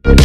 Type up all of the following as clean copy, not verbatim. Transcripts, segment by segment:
ہمارے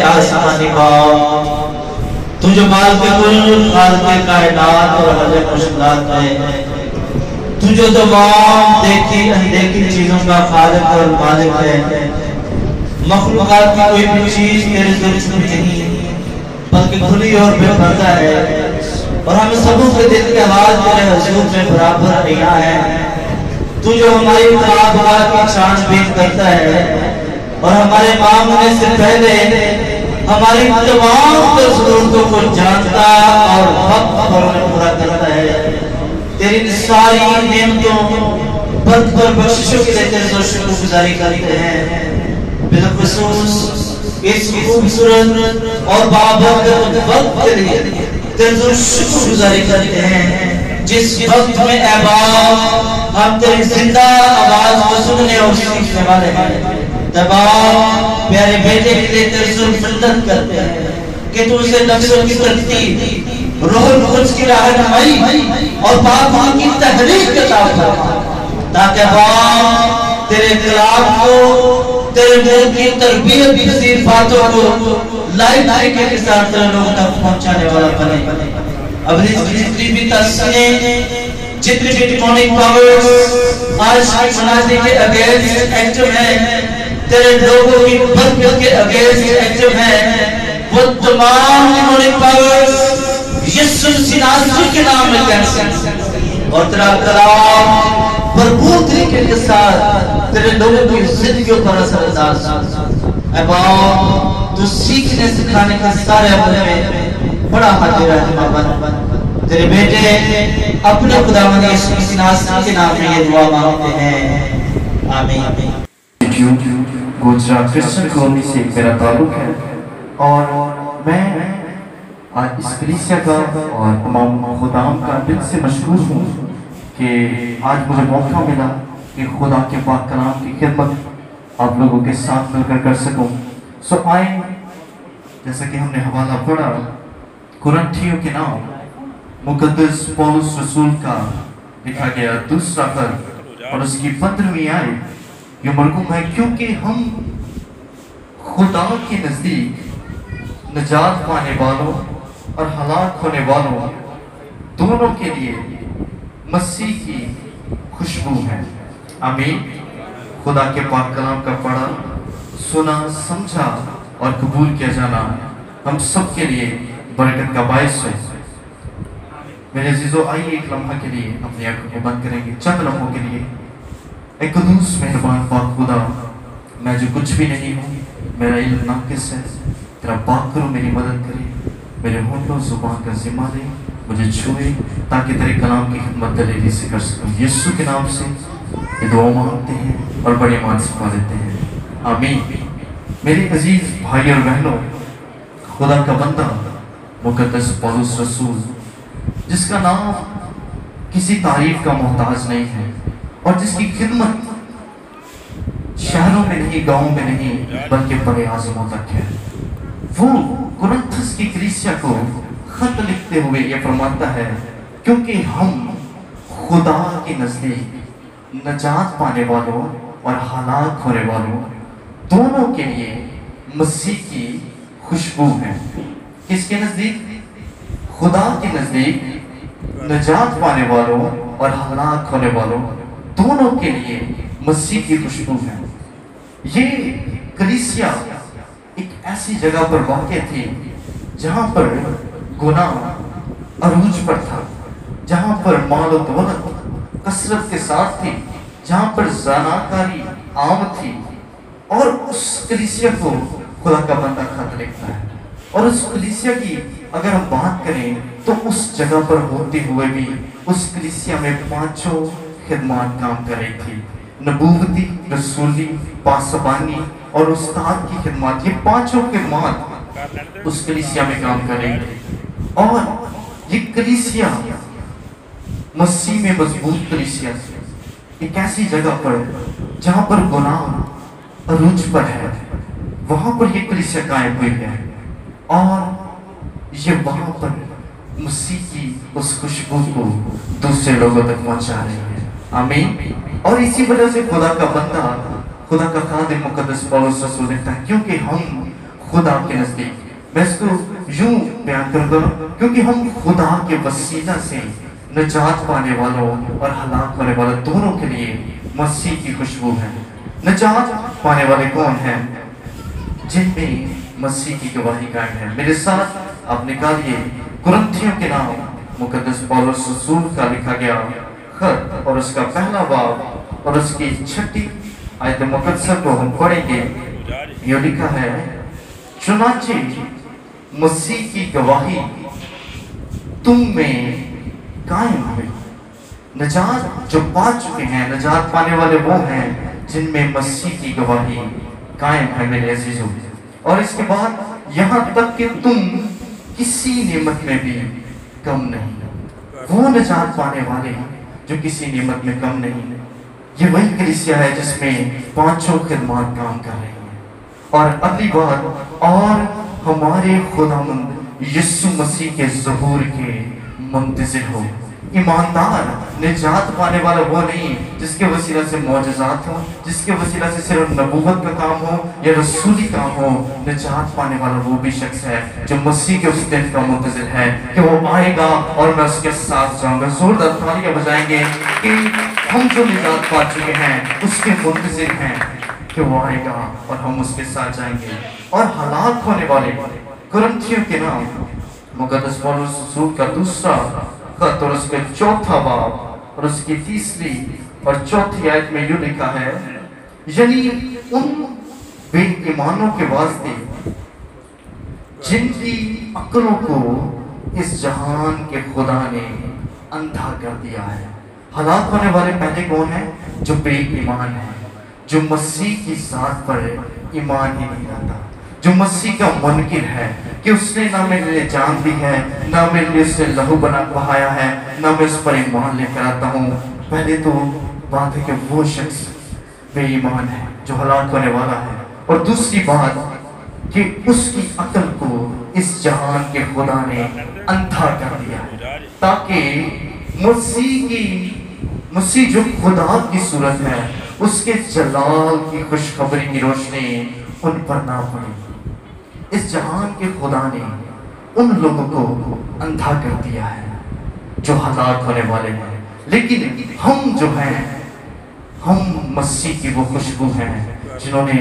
آسمانی باپ تو جو مالک کل خالق کائنات اور ہر مشکلات ہے، تو جو تمام دیکھی اندیکھی چیزوں کا خالق اور مالک ہے، مخلوقات کی کوئی بھی چیز تیرے سے چھپی نہیں بلکہ کھلی اور بے پردہ ہے، اور ہم سبوں کے دل کے حال تیرے حضور میں برابر نیا ہے۔ تو جو ہماری خوابگاہ کی چھان بین کرتا ہے اور ہمارے معاملے سے پہلے ہماری تمام ضرورتوں کو جانتا اور وقت پر انہیں پورا کرتا ہے۔ تیری ساری نعمتوں برکت اور بخششوں کے لیے تیرے سے شکر گزاری کرتے ہیں۔ بالخصوص اس خوبصورت اور بابرکت وقت کے لیے تیرے سے شکر گزاری کرتے ہیں، جس وقت میں اے باپ ہم تیری زندہ آواز کو سننے اور سیکھنے والے ہیں۔ تمام پیارے بیٹے کے لیے تیرے سے منت کرتے ہیں کہ تو اسے نفسوں کی ترتیب، روح القدس کی رہنمائی اور پاک کی تحریک عطا فرما، تاکہ باپ تیرے کلام کو، تیرے منہ کی تربیت پذیر باتوں کو لائف طریقے کے ساتھ تیرے لوگوں تک پہنچانے والا بنے۔ اب جتنی بھی تحسینیں، جتنی بھی ڈیمونک پاورز آج مناظر کے اگینسٹ ایکٹیو ہیں، تیرے لوگوں کی برکت کے اگینسٹ ایکٹیو ہیں، وہ تمام ڈیمونک پاورز یسوع ناصری کے نام میں کینسل، اور تیرا کلام بھرپور طریقے کے ساتھ تیرے لوگوں کی زندگیوں پر اثر انداز ہو۔ اے باپ تو سیکھنے سکھانے کے سارے عمل میں بڑا حاضر رہنما بن۔ تیرے بیٹے اپنے خداوند یسوع ناصری کے نام میں یہ دعا مانگتے ہیں، آمین۔ گجرات کرسچن کالونی سے میرا تعلق ہے، اور میں آج اس کلیسیا کا اور تمام خدام کا دل سے مشکور ہوں کہ آج مجھے موقع ملا کہ خدا کے پاک کلام کی خدمت آپ لوگوں کے ساتھ مل کر سکوں۔ سو آئیں، جیسا کہ ہم نے حوالہ پڑھا کرنتھیوں کے نام مقدس پولس رسول کا لکھا گیا دوسرا خط اور اس کی 15ویں آیت یہ مرغوم ہے، کیونکہ ہم خدا کے نزدیک نجات پانے والوں اور ہلاک ہونے والوں دونوں کے لیے مسیح کی خوشبو ہے۔ آمین۔ خدا کے پاک کلام کا پڑھا، سنا، سمجھا اور قبول کیا جانا ہم سب کے لیے برکت کا باعث ہے۔ میرے عزیزو، آئیے ایک لمحہ کے لیے اپنی آنکھوں کو بند کریں گے، چند لمحوں کے لیے۔ اے قدوس مہربان پاک خدا، میں جو کچھ بھی نہیں ہوں، میرا علم ناقص ہے، تیرا پاک کرو، میری مدد کرے، میرے ہونٹوں زبان کا ذمہ دے، مجھے چھوئے تاکہ تیرے کلام کی خدمت دلیری سے کر سکوں۔ یسوع کے نام سے یہ دعا مانگتے ہیں اور بڑے ایمان سے پا لیتے ہیں، آمین۔ میرے عزیز بھائی اور بہنوں، خدا کا بندہ مقدس پولس رسول، جس کا نام کسی تعریف کا محتاج نہیں ہے اور جس کی خدمت شہروں میں نہیں، گاؤں میں نہیں، بلکہ بڑے اعظموں تک ہے، وہ کرنتھس کی کلیسیا کو خط لکھتے ہوئے یہ فرماتا ہے، کیونکہ ہم خدا کے نزدیک نجات پانے والوں اور ہلاک ہونے والوں دونوں کے لیے مسیح کی خوشبو ہے۔ کس کے نزدیک؟ خدا کے نزدیک نجات پانے والوں اور ہلاک ہونے والوں دونوں کے لیے مسیح کی خوشبو ہے۔ یہ کلیسیا ایک ایسی جگہ پر واقع تھی جہاں پر گناہ عروج پر تھا، جہاں پر مال و دولت کثرت کے ساتھ تھی، جہاں پر زناکاری عام تھی، اور اس کلیسیا کو خدا کا بندہ خط لکھتا ہے۔ اور اس کلیسیا کی اگر ہم بات کریں تو اس جگہ پر ہوتے ہوئے بھی اس کلیسیا میں 5 خدمات کام کر رہی تھی، نبوتی، رسولی، پاسبانی اور استاد کی خدمات۔ یہ 5 خدمات اس کلیسیا میں کام کر رہی تھی، اور یہ کلیسیا مسیح میں مضبوط کلیسیا تھی، ایک ایسی جگہ پر جہاں پر گناہ عروج پر ہے، وہاں پر یہ کلیسیا قائم ہوئی ہے۔ اور ये वहां पर मसीह की उस खुशबू को दूसरे लोगों तक पहुंचा रहे हैं। आमीन। और इसी वजह से खुदा का बंदा, खुदा का खादिम मुकद्दस पौलुस रसूल लिखता है, क्योंकि हम खुदा के नजदीक, मैं इसको यूं बयान करूंगा, क्योंकि हम खुदा के वसीला से निजात पाने वालों और हलाक होने वालों दोनों के लिए मसीह की खुशबू है। निजात पाने वाले कौन हैं? जिनमें मसीह की गवाही कायम है। मेरे साथ आप निकालिए कुरिन्थियों के नाम मुकद्दस पौलुस रसूल का लिखा गया खत और उसका पहला बाब और उसकी 6 आयत मुकद्दसा को हम पढ़ेंगे। ये लिखा है, चुनांचे मसीह की गवाही तुम में कायम है। निजात जो पा चुके हैं, निजात पाने वाले वो हैं जिनमें मसीह की गवाही कायम है मेरे अजीजों। और इसके बाद यहाँ तक कि तुम किसी नेमत में भी कम नहीं। वो निजात पाने वाले जो किसी नेमत में कम नहीं। ये वही कलीसिया है जिसमें 5 खिदमत काम कर रही हैं। और अगली बात, और हमारे खुदावंद यीशु मसीह के ज़हूर के मुंतज़िर हो। ईमानदार निजात पाने वाला वो नहीं जिसके वसीला से मौजज़ात हो, जिसके वसीला से सिर्फ नबूवत का काम हो या रसूली काम हो। निजात पाने वाला वो भी शख्स है जो मसीह के उस दिन का मुंतज़िर है कि वो आएगा और मैं उसके साथ जाऊंगा। जोरदार तालियां बजाएंगे कि हम जो निजात पा चुके हैं उसके मुंतज़िर हैं कि वो आएगा और हम उसके साथ जाएंगे। और हलाक होने वाले कुरिन्थियों के नाम मुकद्दस पौलुस रसूल का दूसरा खत और उसके 4 बाब और उसकी 3 और 4 आयत में यूं लिखा है, यानी उन बेईमानों के वास्ते जिनकी अक्लों को इस जहान के खुदा ने अंधा कर दिया है। हलाक होने वाले पहले कौन है? जो बेईमान है, जो मसीह की ज़ात पर ईमान ही नहीं लाता, जो मसीह का मुनकिर है कि उसने ना मेरे लिए जान दी है, ना मेरे लिए उसने लहू बहाया है, ना मैं उस पर ईमान लेकर आता हूँ। पहले तो बात है कि वो शख्स बेईमान है जो हलाक होने वाला है। और दूसरी बात कि उसकी अक्ल को इस जहान के खुदा ने अंधा कर दिया है, ताकि मसीह जो खुदा की सूरत है उसके जलाल की खुशखबरी की रोशनी उन पर ना पड़ी। इस जहान के खुदा ने उन लोगों को अंधा कर दिया है जो हलाक होने वाले हैं। लेकिन हम जो हैं, हम मसीह की वो खुशबू हैं जिन्होंने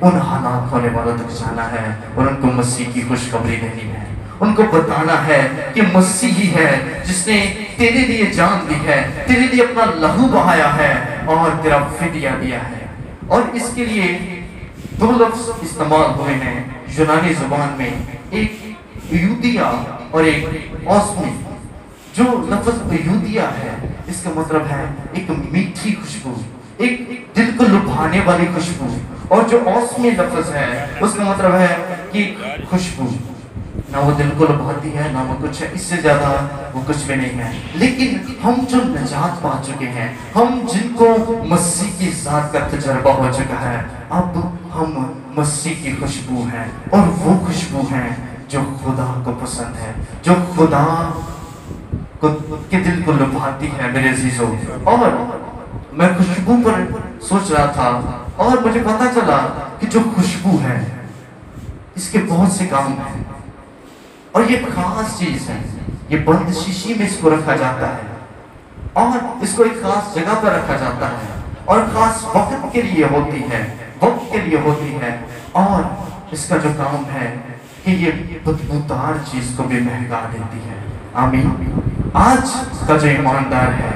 उन हलाक होने वालों तक जाना है और उनको मसीह की खुशखबरी देनी है। उनको बताना है कि मसीह ही है जिसने तेरे लिए जान दी है, तेरे लिए अपना लहू बहाया है और तेरा फिदिया दिया है। और इसके लिए 2 लफ्ज इस्तेमाल हुए हैं यूनानी जुबान में, एक यूदिया और एक ओस्मी। जो लफ्ज यूदिया है इसका मतलब है एक मीठी खुशबू, एक दिल को लुभाने वाली खुशबू। और जो ओस्मी लफ्ज है उसका मतलब है कि खुशबू ना वो दिल को लुभाती है ना वो कुछ है, इससे ज्यादा वो कुछ भी नहीं है। लेकिन हम जो निजात पा चुके हैं, हम जिनको मसीह की ज़ात का तजर्बा हो चुका है, अब हम मसीह की खुशबू हैं। और वो खुशबू हैं जो खुदा को पसंद है, जो खुदा के दिल को लुभाती है मेरे अजीजों। और मैं खुशबू पर सोच रहा था और मुझे पता चला कि जो खुशबू है इसके बहुत से काम हैं और ये खास चीज है। ये बंद शीशी में इसको रखा जाता है और इसको एक खास जगह पर रखा जाता है और खास वक्त के लिए होती है, वक्त के लिए होती है। और इसका जो काम है कि ये बदबूदार चीज को भी महका देती है। आमीन। आज का जो ईमानदार है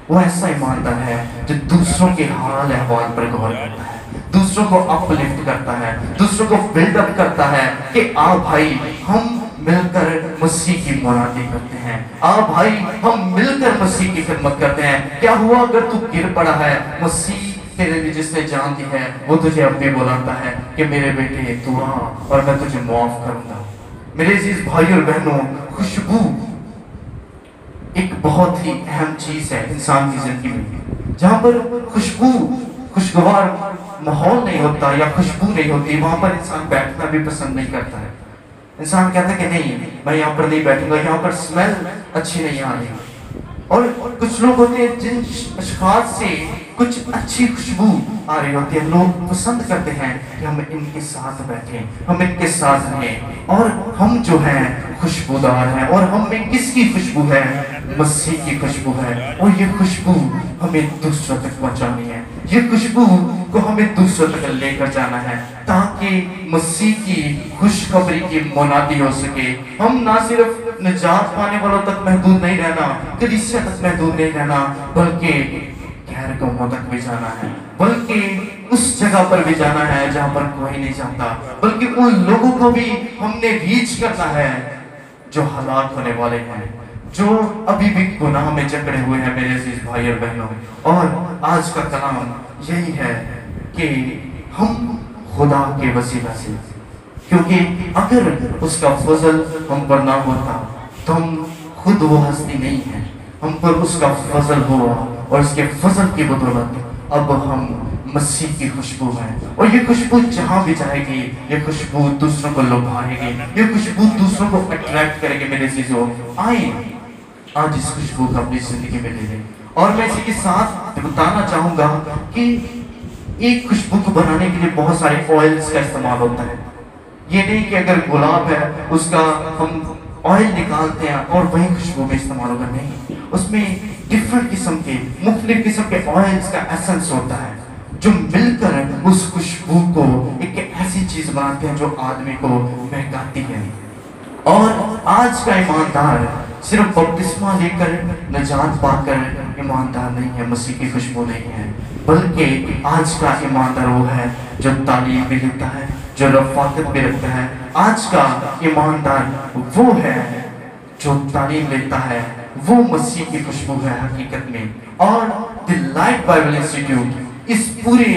वो ऐसा ईमानदार है जो दूसरों के हाल अहवाल पर गौर करता है, दूसरों को अपलिफ्ट करता है, दूसरों को बिल्डअप करता है कि आओ भाई हम मिलकर मसीह की मुरादी करते हैं, आओ भाई हम मिलकर मसीह की खिदमत करते हैं। क्या हुआ अगर तू गिर पड़ा है, मसीह तेरे लिए जिसने जान दी है वो तुझे अब भी बुलाता है कि मेरे बेटे तू आ और मैं तुझे माफ करूंगा। मेरे अजीज भाई और बहनों, खुशबू एक बहुत ही अहम चीज है इंसान की जिंदगी में। जहां पर खुशबू, खुशगवार माहौल नहीं होता या खुशबू नहीं होती, वहां पर इंसान बैठना भी पसंद नहीं करता है। इंसान कहता है कि नहीं मैं यहाँ पर नहीं बैठूंगा, यहाँ पर स्मेल अच्छी नहीं आ रही। और कुछ लोग होते हैं जिन अशखास से कुछ अच्छी खुशबू आ रही होती है, लोग पसंद करते हैं कि हम इनके साथ बैठें, हम इनके साथ रहें। और हम जो हैं खुशबूदार हैं, और हम में किसकी खुशबू है? मसीह की खुशबू है। और ये खुशबू हमें दूसरों तक पहुंचानी है, ये खुशबू को हमें दूसरों तक लेकर जाना है, ताकि मसीह की खुशखबरी की मुनादी हो सके। हम ना सिर्फ निजात पाने वालों तक महदूद नहीं रहना, कलीसिया तक महदूद नहीं रहना, बल्कि गैर कौमों तक भी जाना है, बल्कि उस जगह पर भी जाना है जहां पर कोई नहीं जाता, बल्कि उन लोगों को भी हमने रीच करना है जो हलाक होने वाले हैं, जो अभी भी गुनाह में जकड़े हुए हैं मेरे अजीज भाई और बहनों। और आज का कलाम यही है कि हम खुदा के वसीला से, क्योंकि अगर उसका फजल हम पर ना होता तो हम खुद वो हस्ती नहीं है, हम पर उसका फजल हुआ, और उसके फजल की बदौलत अब हम मसीह की खुशबू है। और ये खुशबू जहां भी जाएगी, ये खुशबू दूसरों को लुभाएगी, ये खुशबू दूसरों को अट्रैक्ट करेगी। मेरे चीजों आए आज इस खुशबू का अपनी जिंदगी में ले लें। और मैं इसी के साथ बताना चाहूंगा कि एक खुशबू को बनाने के लिए बहुत सारे ऑयल्स का इस्तेमाल होता है। ये नहीं कि अगर गुलाब है उसका हम ऑयल निकालते हैं और वही खुशबू में इस्तेमाल होगा, नहीं, उसमें डिफरेंट किस्म के मुख्तलिफ किस्म के ऑयल्स का एसेंस होता है जो मिलकर उस खुशबू को एक ऐसी चीज बनाते हैं जो आदमी को महकाती है। और आज का ईमानदार सिर्फ बपतिस्मा लेकर निजात पाकर ईमानदार नहीं है, मसीह की खुशबू नहीं है, बल्कि आज का ईमानदार वो है जो तालीम भी लेता है, जो रफ़ाकत भी रखता है। आज का ईमानदार वो है जो तालीम लेता है, वो मसीह की खुशबू है हकीकत में। और द लाइट बाइबल इंस्टीट्यूट इस पूरे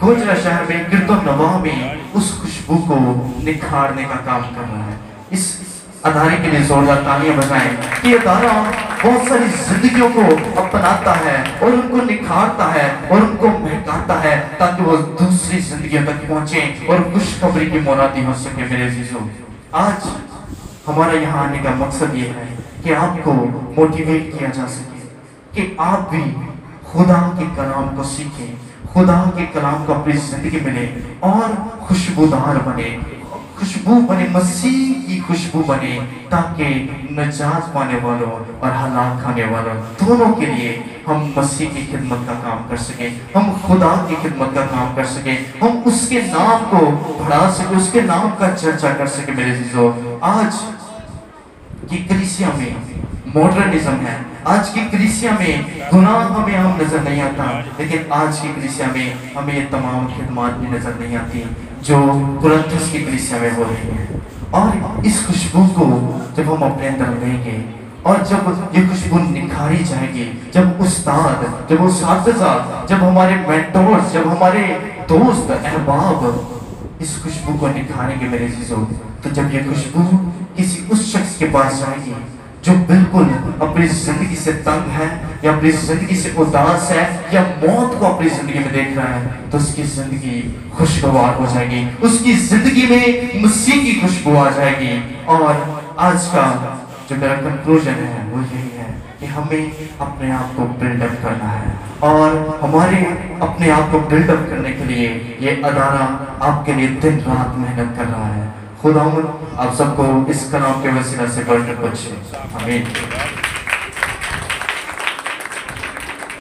गोजरा शहर में गिरदो नवाह में उस खुशबू को निखारने का काम कर रहा है। इस अदारे के लिए जोरदार तालियां बजाएं कि अदारा बहुत सारी जिंदगियों को अपनाता है और उनको निखारता है और उनको महकाता है, ताकि वो दूसरी जिंदगियों तक पहुंचे और खुशखबरी की मुनादी हो सके। मेरे अजीजों, आज हमारा यहाँ आने का मकसद ये है कि आपको मोटिवेट किया जा सके कि आप भी खुदा के कलाम को सीखें, खुदा के कलाम को अपनी जिंदगी में लें और खुशबूदार बने, खुशबू बने, मसीह की खुशबू बने, ताकि नजात पाने वालों और हलाक खाने वालों दोनों के लिए हम मसीह की खिदमत का काम कर सके, हम खुदा की खिदमत का काम कर सके, हम उसके नाम को बढ़ा सके, उसके नाम का चर्चा कर सके। मेरे अजीजों, आज की कलीसिया में मॉडर्निज्म है, आज की कलीसिया में गुनाह हमें हम नजर नहीं आता, लेकिन आज की कलीसिया में हमें ये तमाम खिदमत भी नजर नहीं आती जो कुरिन्थुस की कलीसिया में हो रही है। और इस खुशबू को जब हम अपने अंदर लेंगे और जब ये खुशबू निखारी जाएगी, जब उस्ताद, जब उस्तादा, जब हमारे मेंटोर्स, जब हमारे दोस्त अहबाब इस खुशबू को निखारेंगे मेरे अजीजों, तो जब ये खुशबू किसी उस शख्स के पास जाएगी जो बिल्कुल अपनी जिंदगी से तंग है या अपनी जिंदगी से उदास है या मौत को अपनी जिंदगी में देख रहा है, तो उसकी जिंदगी खुशगवार हो जाएगी, उसकी जिंदगी में मसीह की खुशबू आ जाएगी। और आज का जो मेरा कंक्लूजन है वो यही है कि हमें अपने आप को बिल्डअप करना है, और हमारे अपने आप को बिल्डअप करने के लिए ये अदारा आपके लिए दिन रात मेहनत कर रहा है। खुदा आप सबको इस कलाम के वसीला से बढ़कर बख्शे। आमीन।